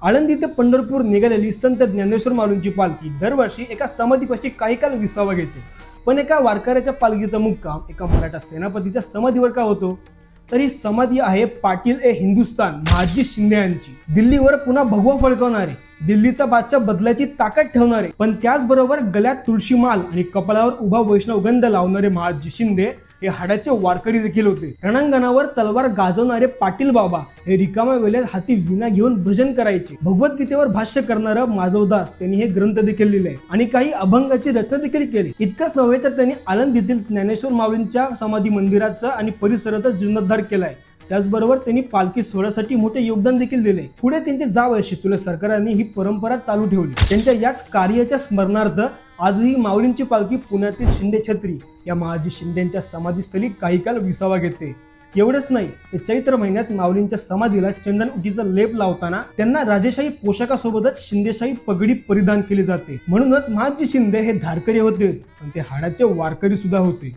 आळंदी ते पंढरपूर निघालेली संत ज्ञानेश्वर माऊलींची पालखी दरवर्षी एका समाधीपाशी काही काल विसावा घेते, पण एका वारकऱ्याच्या पालखीचा मुक्काम एका मराठा सेनापतीच्या समाधीवर का होतो? तर ही समाधी आहे पाटील ए हिंदुस्तान महादजी शिंदे यांची. दिल्लीवर पुन्हा भगवा फडकवणारे, दिल्लीचा बादशाह बदलाची ताकद ठेवणारे, पण त्याचबरोबर गळ्यात तुळशी माल आणि कपाळावर उभा वैष्णवगंध लावणारे महादजी शिंदे हे हाडाचे वारकरी देखील होते. रणांगणावर तलवार गाजवणारे पाटील बाबा हे रिकाम्या वेळेत हाती विणा घेऊन भजन करायचे. भगवद्गीतेवर भाष्य करणारा माधवदास त्यांनी हे ग्रंथ देखील लिहिले आणि काही अभंगाची रचना देखील केली. इतकंच नव्हे तर त्यांनी आळंदीतील ज्ञानेश्वर माऊलींच्या समाधी मंदिराचा आणि परिसराचा जीर्णोद्धार केलाय. त्याचबरोबर त्यांनी पालखी सोहळ्यासाठी मोठे योगदान देखील दिले. पुढे त्यांचे जावई शितुले सरकारांनी ही परंपरा चालू ठेवली. त्यांच्या याच कार्याच्या स्मरणार्थ आजही माऊलींची पालखी पुण्यातील शिंदे छत्री या महादजी शिंदेच्या समाधीस्थळी काही काल विसावा घेते. एवढेच नाही, ते चैत्र महिन्यात माऊलींच्या समाधीला चंदन उटीचा लेप लावताना त्यांना राजेशाही पोशाखासोबतच शिंदेशाही पगडी परिधान केली जाते. म्हणूनच महादजी शिंदे हे धारकरी होतेच, पण ते हाडाचे वारकरी सुद्धा होते.